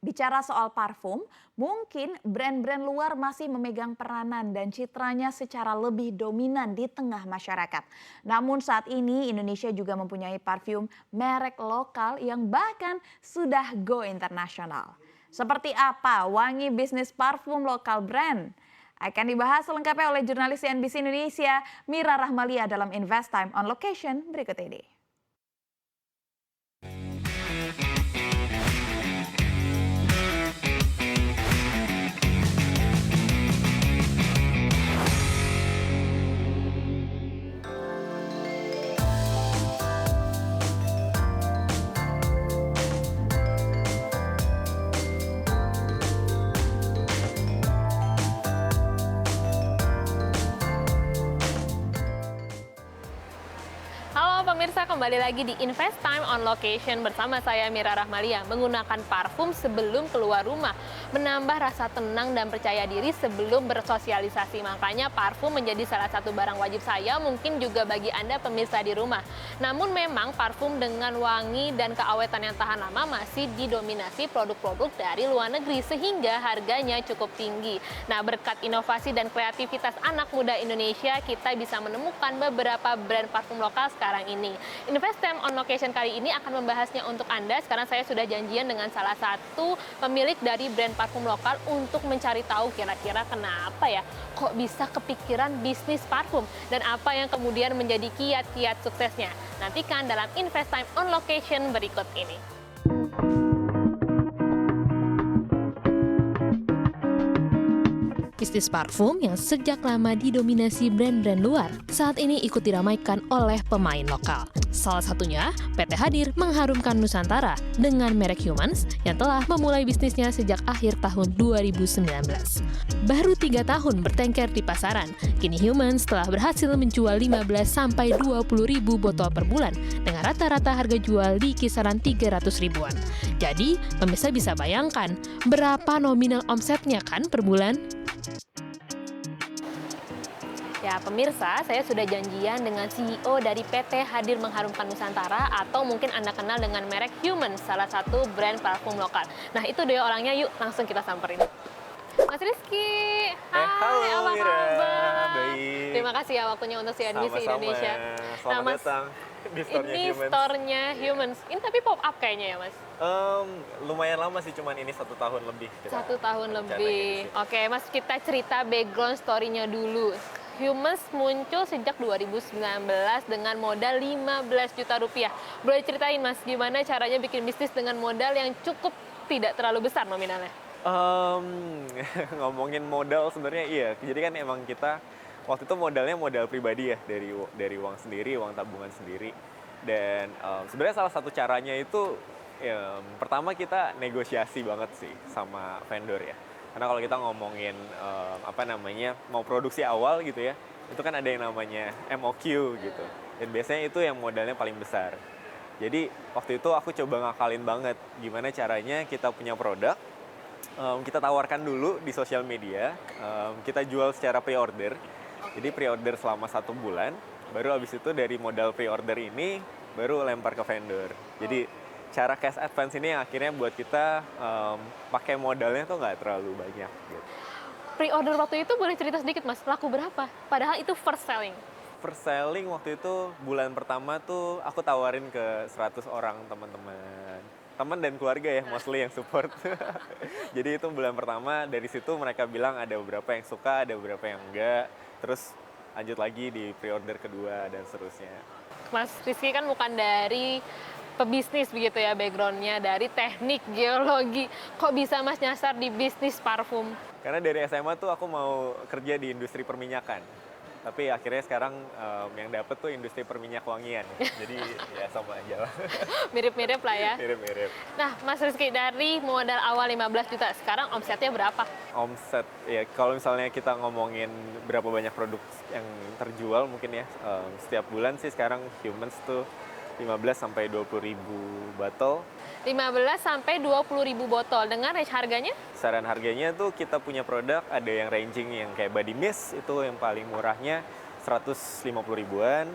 Bicara soal parfum, mungkin brand-brand luar masih memegang peranan dan citranya secara lebih dominan di tengah masyarakat. Namun saat ini Indonesia juga mempunyai parfum merek lokal yang bahkan sudah go internasional. Seperti apa wangi bisnis parfum lokal brand? Akan dibahas selengkapnya oleh jurnalis CNBC Indonesia, Mira Rahmalia dalam Invest Time on Location berikut ini. Halo pemirsa, kembali lagi di Invest Time on Location bersama saya Mira Rahmalia. Menggunakan parfum sebelum keluar rumah, menambah rasa tenang dan percaya diri sebelum bersosialisasi. Makanya parfum menjadi salah satu barang wajib saya, mungkin juga bagi Anda pemirsa di rumah. Namun memang parfum dengan wangi dan keawetan yang tahan lama masih didominasi produk-produk dari luar negeri sehingga harganya cukup tinggi. Nah, berkat inovasi dan kreativitas anak muda Indonesia, kita bisa menemukan beberapa brand parfum lokal sekarang ini. Invest Time on Location kali ini akan membahasnya untuk Anda. Sekarang saya sudah janjian dengan salah satu pemilik dari brand parfum lokal untuk mencari tahu kira-kira kenapa ya kok bisa kepikiran bisnis parfum dan apa yang kemudian menjadi kiat-kiat suksesnya. Nantikan dalam Invest Time on Location berikut ini. Bisnis parfum yang sejak lama didominasi brand-brand luar, saat ini ikut diramaikan oleh pemain lokal. Salah satunya, PT Hadir mengharumkan Nusantara dengan merek Humans yang telah memulai bisnisnya sejak akhir tahun 2019. Baru 3 tahun bertengger di pasaran, kini Humans telah berhasil menjual 15-20 ribu botol per bulan dengan rata-rata harga jual di kisaran 300 ribuan. Jadi, pemirsa bisa bayangkan berapa nominal omsetnya kan per bulan? Ya pemirsa, saya sudah janjian dengan CEO dari PT Hadir Mengharumkan Nusantara atau mungkin Anda kenal dengan merek Humans, salah satu brand parfum lokal. Nah itu dia orangnya, yuk langsung kita samperin. Mas Rizky, hai, halo apa Mira, kabar? baik. Terima kasih ya waktunya untuk CNBC Sama-sama. Indonesia. Selamat datang di store-nya ini Humans. store-nya Humans. Ini tapi pop up kayaknya ya Mas? Lumayan lama sih, cuman ini 1 tahun lebih. 1 tahun lebih. Sih. Oke Mas, kita cerita background story-nya dulu. Humans muncul sejak 2019 dengan modal 15 juta rupiah. Boleh ceritain Mas, gimana caranya bikin bisnis dengan modal yang cukup tidak terlalu besar nominalnya? Ngomongin modal sebenarnya iya. Jadi kan emang kita waktu itu modalnya modal pribadi ya, dari uang sendiri, uang tabungan sendiri. Dan sebenarnya salah satu caranya itu pertama kita negosiasi banget sih sama vendor ya. Karena kalau kita ngomongin mau produksi awal gitu ya, itu kan ada yang namanya MOQ gitu. Dan biasanya itu yang modalnya paling besar. Jadi waktu itu aku coba ngakalin banget gimana caranya kita punya produk, kita tawarkan dulu di sosial media, kita jual secara pre-order. Jadi pre-order selama 1 bulan, baru habis itu dari modal pre-order ini baru lempar ke vendor. Jadi cara cash advance ini yang akhirnya buat kita pakai modalnya tuh nggak terlalu banyak. Gitu. Pre-order waktu itu boleh cerita sedikit Mas, laku berapa? Padahal itu first selling. First selling waktu itu bulan pertama tuh aku tawarin ke 100 orang teman dan keluarga ya, mostly yang support. Jadi itu bulan pertama, dari situ mereka bilang ada beberapa yang suka, ada beberapa yang enggak. Terus lanjut lagi di pre-order kedua dan seterusnya. Mas Rizky kan bukan dari pebisnis begitu ya backgroundnya, dari teknik geologi. Kok bisa Mas nyasar di bisnis parfum? Karena dari SMA tuh aku mau kerja di industri perminyakan. Tapi akhirnya sekarang yang dapet tuh industri perminyak wangian. Jadi ya sama aja lah. Mirip-mirip lah ya. Mirip-mirip. Nah Mas Rizky, dari modal awal 15 juta, sekarang omsetnya berapa? Omset, ya kalau misalnya kita ngomongin berapa banyak produk yang terjual mungkin ya. Setiap bulan sih sekarang Humans tuh 15-20 ribu botol. 15-20 ribu botol. Dengan range harganya? Saran harganya tuh kita punya produk, ada yang ranging yang kayak body mist, itu yang paling murahnya 150 ribuan.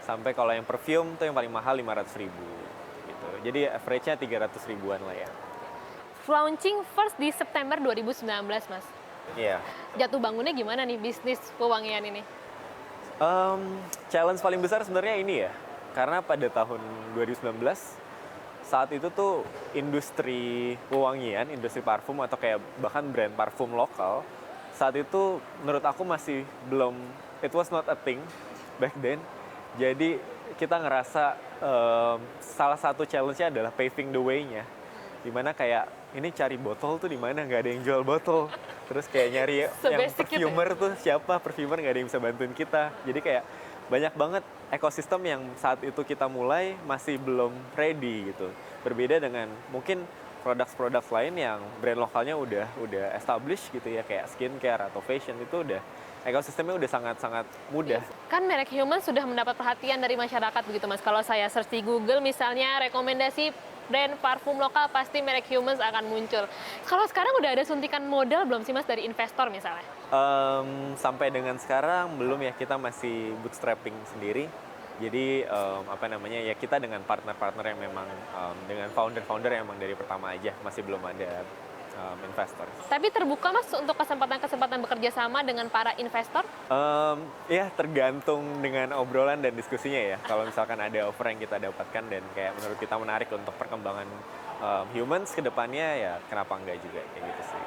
Sampai kalau yang perfume tuh yang paling mahal 500 ribu. Gitu. Jadi average-nya 300 ribuan lah ya. launching first di September 2019, Mas. Iya. Jatuh bangunnya gimana nih bisnis pewangian ini? Challenge paling besar sebenarnya ini ya, karena pada tahun 2019 saat itu tuh industri pewangian, industri parfum atau kayak bahkan brand parfum lokal saat itu menurut aku masih belum, it was not a thing back then. Jadi kita ngerasa salah satu challenge-nya adalah paving the way-nya, dimana kayak ini cari botol tuh di mana, nggak ada yang jual botol. Terus kayak nyari yang Sebasic itu ya? perfumer tuh siapa, perfumer nggak ada yang bisa bantuin kita. Jadi kayak banyak banget ekosistem yang saat itu kita mulai masih belum ready gitu. Berbeda dengan mungkin produk-produk lain yang brand lokalnya udah established gitu ya, kayak skincare atau fashion itu udah ekosistemnya udah sangat-sangat mudah. Kan merek Human sudah mendapat perhatian dari masyarakat begitu, Mas. Kalau saya search di Google misalnya rekomendasi brand parfum lokal, pasti merek Humans akan muncul. Kalau sekarang udah ada suntikan modal belum sih, Mas, dari investor misalnya? Sampai dengan sekarang belum ya, kita masih bootstrapping sendiri. Jadi apa namanya ya, kita dengan partner-partner yang memang dengan founder-founder yang memang dari pertama aja, masih belum ada investor. Tapi terbuka, Mas, untuk kesempatan-kesempatan bekerja sama dengan para investor? Ya tergantung dengan obrolan dan diskusinya ya. Kalau misalkan ada offer yang kita dapatkan dan kayak menurut kita menarik untuk perkembangan Humans ke depannya, ya kenapa enggak juga, kayak gitu sih.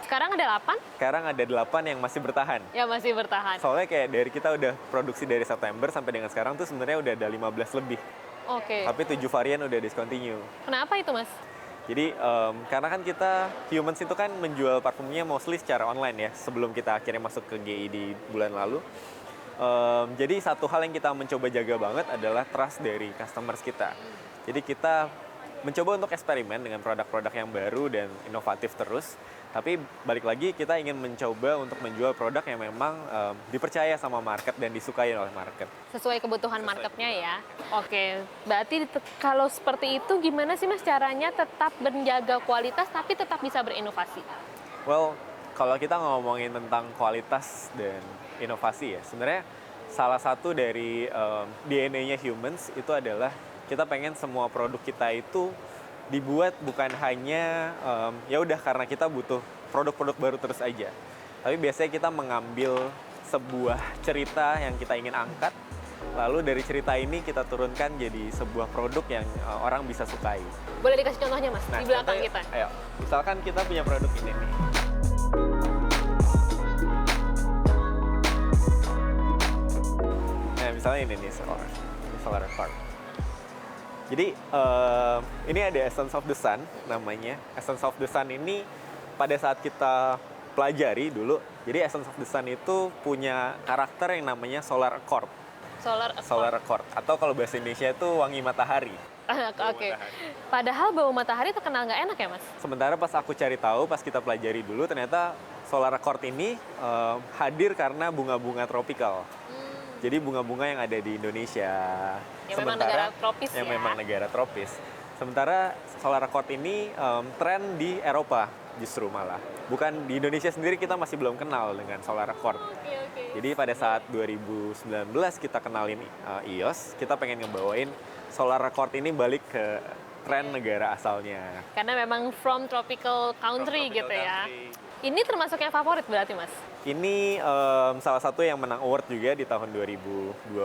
Sekarang ada 8? Sekarang ada 8 yang masih bertahan. Ya, masih bertahan. Soalnya kayak dari kita udah produksi dari September sampai dengan sekarang tuh sebenarnya udah ada 15 lebih. Oke. Tapi 7 varian udah discontinue. Kenapa itu, Mas? Jadi karena kan kita Humans itu kan menjual parfumnya mostly secara online ya, sebelum kita akhirnya masuk ke GI di bulan lalu. Jadi satu hal yang kita mencoba jaga banget adalah trust dari customers kita. Jadi kita mencoba untuk eksperimen dengan produk-produk yang baru dan inovatif terus. Tapi balik lagi kita ingin mencoba untuk menjual produk yang memang dipercaya sama market dan disukai oleh market. Sesuai kebutuhan marketnya ya. Oke, berarti kalau seperti itu gimana sih, Mas, caranya tetap menjaga kualitas tapi tetap bisa berinovasi? Well, kalau kita ngomongin tentang kualitas dan inovasi ya, sebenarnya salah satu dari DNA-nya Humans itu adalah kita pengen semua produk kita itu dibuat bukan hanya ya udah karena kita butuh produk-produk baru terus aja. Tapi biasanya kita mengambil sebuah cerita yang kita ingin angkat, lalu dari cerita ini kita turunkan jadi sebuah produk yang orang bisa sukai. Boleh dikasih contohnya, Mas, Nah, di belakang contohnya, kita? Ayo, misalkan kita punya produk ini nih. Nah, misalnya ini nih, Solar Park. Jadi ini ada Essence of the Sun namanya. Essence of the Sun ini pada saat kita pelajari dulu, jadi Essence of the Sun itu punya karakter yang namanya Solar Accord. Solar Accord, atau kalau bahasa Indonesia itu wangi matahari. Oke. Padahal bau matahari terkenal nggak enak ya, Mas? Sementara pas aku cari tahu, pas kita pelajari dulu, ternyata Solar Accord ini hadir karena bunga-bunga tropikal. Jadi bunga-bunga yang ada di Indonesia. Yang memang negara tropis yang ya. memang negara tropis. Sementara Solar Accord ini tren di Eropa justru malah. Bukan di Indonesia sendiri, kita masih belum kenal dengan Solar Accord. Oke. Jadi pada saat 2019 kita kenalin EOS, kita pengen ngebawain Solar Accord ini balik ke tren negara asalnya. Karena memang from tropical country Tropical gitu ya. country. Ini termasuk yang favorit berarti, Mas? Ini salah satu yang menang award juga di tahun 2020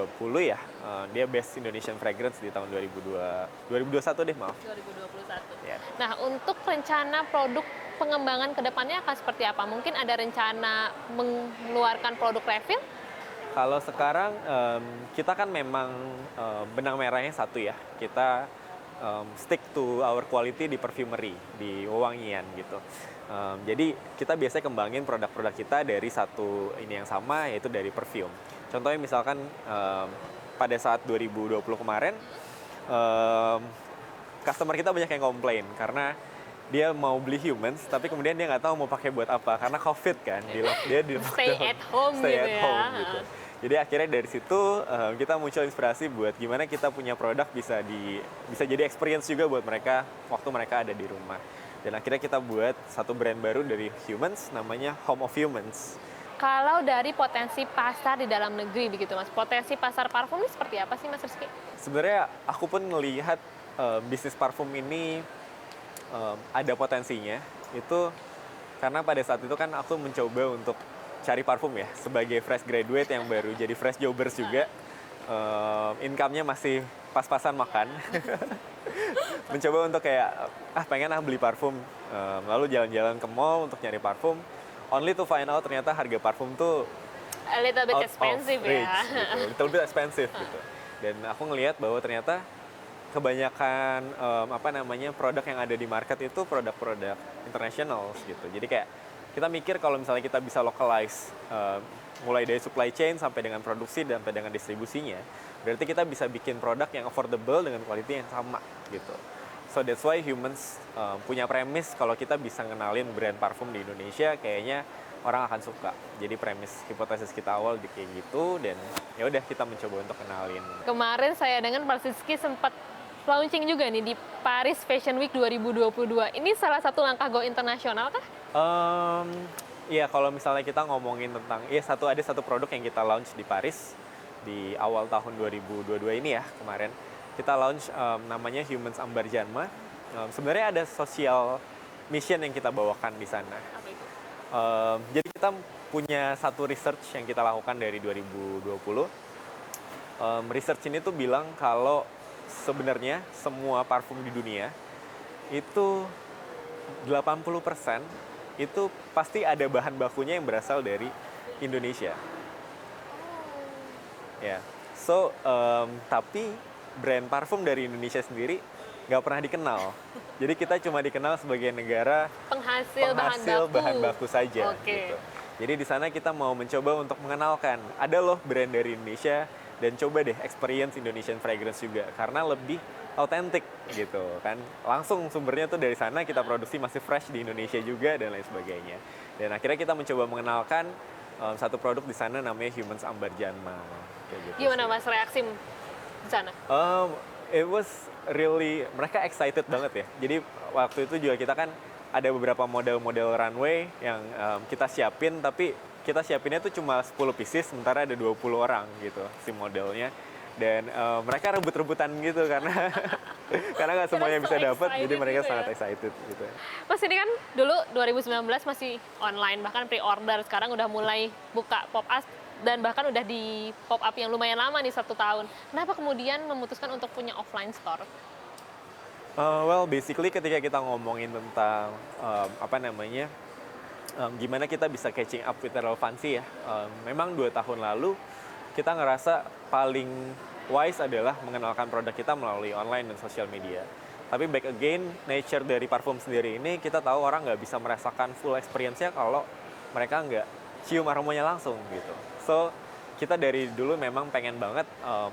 ya. Dia Best Indonesian Fragrance di tahun 2021 deh, maaf. 2021. Ya. Nah, untuk rencana produk pengembangan ke depannya akan seperti apa? Mungkin ada rencana mengeluarkan produk refill? Kalau sekarang kita kan memang benang merahnya satu ya. Kita stick to our quality di perfumery, di wewangian gitu. Jadi kita biasanya kembangin produk-produk kita dari satu ini yang sama, yaitu dari perfume. Contohnya misalkan pada saat 2020 kemarin, customer kita banyak yang komplain karena dia mau beli Humans, tapi kemudian dia nggak tahu mau pakai buat apa karena COVID kan. Dia di Stay at home stay gitu at ya. home gitu. Jadi akhirnya dari situ kita muncul inspirasi buat gimana kita punya produk bisa jadi experience juga buat mereka waktu mereka ada di rumah. Dan akhirnya kita buat satu brand baru dari Humans, namanya Home of Humans. Kalau dari potensi pasar di dalam negeri begitu, Mas, potensi pasar parfum ini seperti apa sih, Mas Rizky? Sebenarnya aku pun ngelihat bisnis parfum ini ada potensinya itu karena pada saat itu kan aku mencoba untuk cari parfum ya sebagai fresh graduate yang baru jadi fresh jobbers juga. Income-nya masih pas-pasan makan. Mencoba untuk kayak pengen beli parfum. Lalu jalan-jalan ke mall untuk nyari parfum. Only to find out ternyata harga parfum tuh A little bit out expensive of reach, ya. gitu. Little bit expensive gitu. Dan aku ngelihat bahwa ternyata kebanyakan produk yang ada di market itu produk-produk international gitu. Jadi kayak kita mikir kalau misalnya kita bisa localize mulai dari supply chain sampai dengan produksi dan sampai dengan distribusinya, berarti kita bisa bikin produk yang affordable dengan quality yang sama gitu. So that's why humans punya premis kalau kita bisa ngenalin brand parfum di Indonesia, kayaknya orang akan suka. Jadi premis hipotesis kita awal kayak gitu, dan ya udah kita mencoba untuk kenalin. Kemarin saya dengan Pak Siski sempat launching juga nih di Paris Fashion Week 2022. Ini salah satu langkah go internasional kah? Iya, kalau misalnya kita ngomongin tentang, ada satu produk yang kita launch di Paris di awal tahun 2022 ini ya, kemarin. Kita launch namanya Humans Ambar Janma. Sebenarnya ada social mission yang kita bawakan di sana. Apa itu? Jadi kita punya satu research yang kita lakukan dari 2020. Research ini tuh bilang kalau sebenarnya semua parfum di dunia itu 80% itu pasti ada bahan bakunya yang berasal dari Indonesia. Ya, so tapi brand parfum dari Indonesia sendiri nggak pernah dikenal. Jadi kita cuma dikenal sebagai negara Penghasil bahan baku saja. Oke. Gitu. Jadi di sana kita mau mencoba untuk mengenalkan ada loh brand dari Indonesia, dan coba deh experience Indonesian fragrance juga karena lebih autentik gitu kan. Langsung sumbernya tuh dari sana, kita produksi masih fresh di Indonesia juga dan lain sebagainya. Dan akhirnya kita mencoba mengenalkan satu produk di sana namanya Humans Ambar Janma. Kayak gitu Gimana sih. Mas reaksi di sana? It was really, mereka excited banget ya. Jadi waktu itu juga kita kan ada beberapa model-model runway yang kita siapin, tapi kita siapinnya tuh cuma 10 pieces, sementara ada 20 orang gitu si modelnya. Dan mereka rebut-rebutan gitu karena karena nggak semuanya bisa dapat, jadi mereka gitu sangat ya. excited gitu. Mas ini kan dulu 2019 masih online, bahkan pre-order. Sekarang udah mulai buka pop-up dan bahkan udah di pop-up yang lumayan lama nih 1 tahun. Kenapa kemudian memutuskan untuk punya offline store? Well, basically ketika kita ngomongin tentang gimana kita bisa catching up with relevancy ya. Memang 2 tahun lalu kita ngerasa paling wise adalah mengenalkan produk kita melalui online dan sosial media. Tapi back again, nature dari parfum sendiri ini kita tahu orang nggak bisa merasakan full experience-nya kalau mereka nggak cium aromanya langsung gitu. So, kita dari dulu memang pengen banget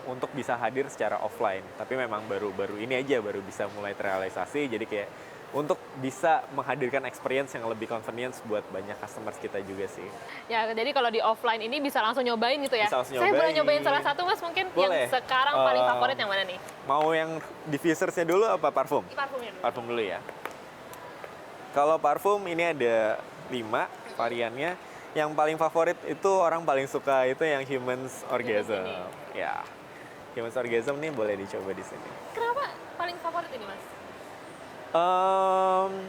untuk bisa hadir secara offline. Tapi memang baru ini aja, baru bisa mulai terrealisasi. Jadi kayak untuk bisa menghadirkan experience yang lebih convenience buat banyak customers kita juga sih. Ya, jadi kalau di offline ini bisa langsung nyobain gitu ya? Bisa langsung Saya boleh nyobain. nyobain salah satu Mas mungkin Boleh. yang sekarang paling favorit yang mana nih? Mau yang diffusersnya dulu apa parfum? Parfumnya dulu. Parfum dulu ya. Kalau parfum ini ada 5 variannya. Yang paling favorit itu orang paling suka itu yang Humans Orgasm. Ya, Humans Orgasm nih boleh dicoba di sini. Kenapa paling favorit ini Mas?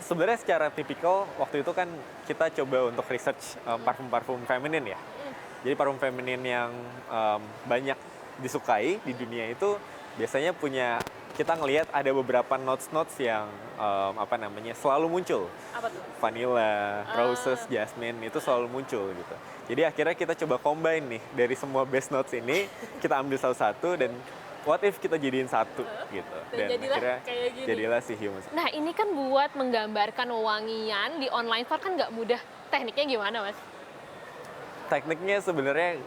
Sebenarnya secara tipikal waktu itu kan kita coba untuk research parfum-parfum feminin ya. Jadi parfum feminin yang banyak disukai di dunia itu biasanya punya, kita ngelihat ada beberapa notes-notes yang selalu muncul. Apa tuh? Vanilla, roses, jasmine itu selalu muncul gitu. Jadi akhirnya kita coba combine nih dari semua base notes ini, kita ambil satu-satu dan what if kita jadiin satu gitu. Dan jadilah akhirnya kayak gini. jadilah si Humans. Nah ini kan buat menggambarkan wangian di online store kan nggak mudah. Tekniknya gimana Mas? Tekniknya sebenarnya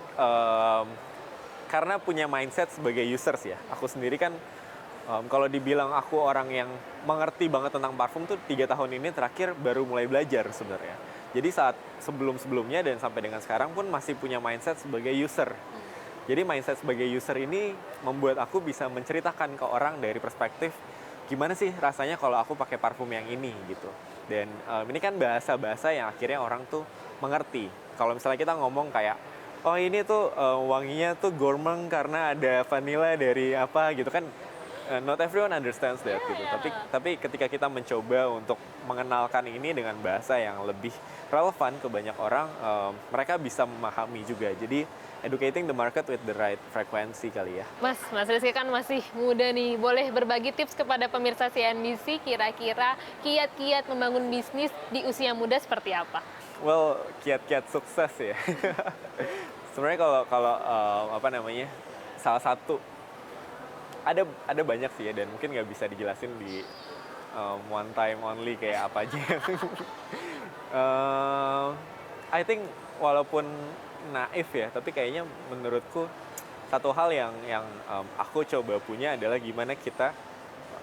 karena punya mindset sebagai users ya. Aku sendiri kan kalau dibilang aku orang yang mengerti banget tentang parfum tuh 3 tahun ini terakhir baru mulai belajar sebenarnya. Jadi saat sebelum-sebelumnya dan sampai dengan sekarang pun masih punya mindset sebagai user. Jadi mindset sebagai user ini membuat aku bisa menceritakan ke orang dari perspektif gimana sih rasanya kalau aku pakai parfum yang ini gitu. Dan ini kan bahasa-bahasa yang akhirnya orang tuh mengerti. Kalau misalnya kita ngomong kayak, oh ini tuh wanginya tuh gourmand karena ada vanilla dari apa gitu kan, not everyone understands that gitu. Yeah. Tapi ketika kita mencoba untuk mengenalkan ini dengan bahasa yang lebih relevan ke banyak orang, mereka bisa memahami juga. Jadi educating the market with the right frequency kali ya. Mas Rizky kan masih muda nih, boleh berbagi tips kepada pemirsa CNBC kira-kira kiat-kiat membangun bisnis di usia muda seperti apa? Well, kiat-kiat sukses ya. Sebenarnya kalau apa namanya, salah satu ada banyak sih ya, dan mungkin nggak bisa dijelasin di one time only kayak apa aja. I think walaupun naif ya, tapi kayaknya menurutku satu hal yang aku coba punya adalah gimana kita,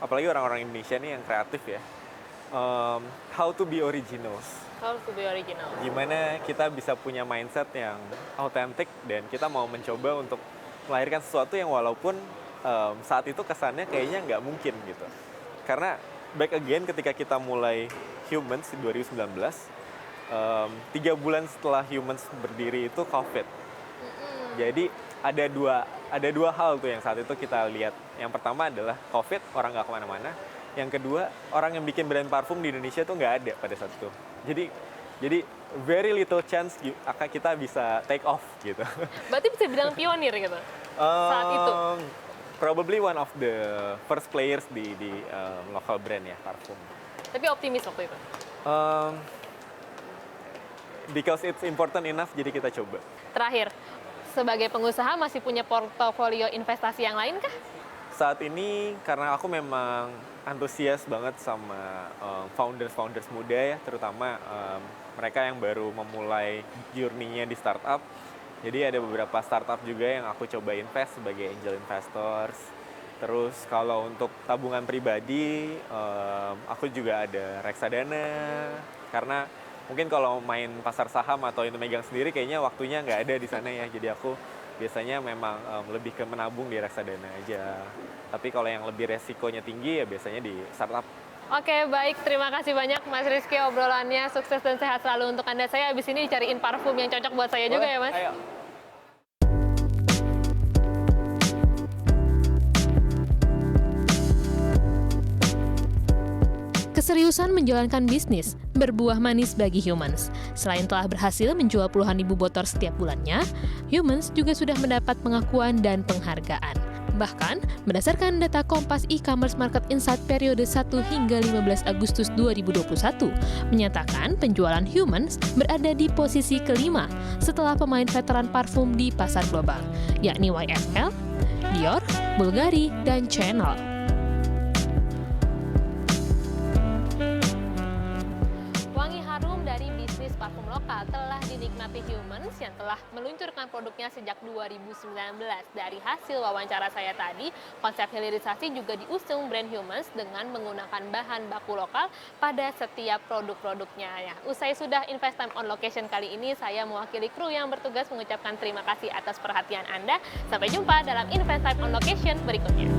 apalagi orang-orang Indonesia nih yang kreatif ya, how to be originals. How to be original. Gimana kita bisa punya mindset yang autentik dan kita mau mencoba untuk melahirkan sesuatu yang walaupun saat itu kesannya kayaknya nggak mungkin gitu. Karena back again ketika kita mulai Humans di 2019, 3 bulan setelah Humans berdiri itu COVID. Jadi ada dua hal tuh yang saat itu kita lihat. Yang pertama adalah COVID, orang nggak kemana-mana. Yang kedua, orang yang bikin brand parfum di Indonesia tuh nggak ada pada saat itu. Jadi very little chance kita bisa take off gitu. Berarti bisa bilang pionir gitu saat itu? Probably one of the first players di local brand ya, parfum. Tapi optimis waktu itu? Because it's important enough, jadi kita coba. Terakhir, sebagai pengusaha masih punya portofolio investasi yang lain kah? Saat ini karena aku memang antusias banget sama founders muda ya, terutama mereka yang baru memulai journey-nya di startup. Jadi ada beberapa startup juga yang aku coba invest sebagai angel investors. Terus kalau untuk tabungan pribadi, aku juga ada reksadana. Karena mungkin kalau main pasar saham atau itu megang sendiri kayaknya waktunya nggak ada di sana ya. Jadi aku biasanya memang lebih ke menabung di reksadana aja. Tapi kalau yang lebih resikonya tinggi ya biasanya di startup. Oke, baik. Terima kasih banyak Mas Rizky obrolannya. Sukses dan sehat selalu untuk Anda. Saya habis ini cariin parfum yang cocok buat saya juga ya, Mas. Ayo. Keseriusan menjalankan bisnis berbuah manis bagi Humans. Selain telah berhasil menjual puluhan ribu botol setiap bulannya, Humans juga sudah mendapat pengakuan dan penghargaan. Bahkan, berdasarkan data Kompas E-commerce Market Insight periode 1 hingga 15 Agustus 2021, menyatakan penjualan Humans berada di posisi kelima setelah pemain veteran parfum di pasar global, yakni YSL, Dior, Bulgari, dan Chanel. Parfum lokal telah dinikmati Humans yang telah meluncurkan produknya sejak 2019. Dari hasil wawancara saya tadi, konsep hilirisasi juga diusung brand Humans dengan menggunakan bahan baku lokal pada setiap produk-produknya. Ya, usai sudah Invest Time on Location kali ini, saya mewakili kru yang bertugas mengucapkan terima kasih atas perhatian Anda. Sampai jumpa dalam Invest Time on Location berikutnya.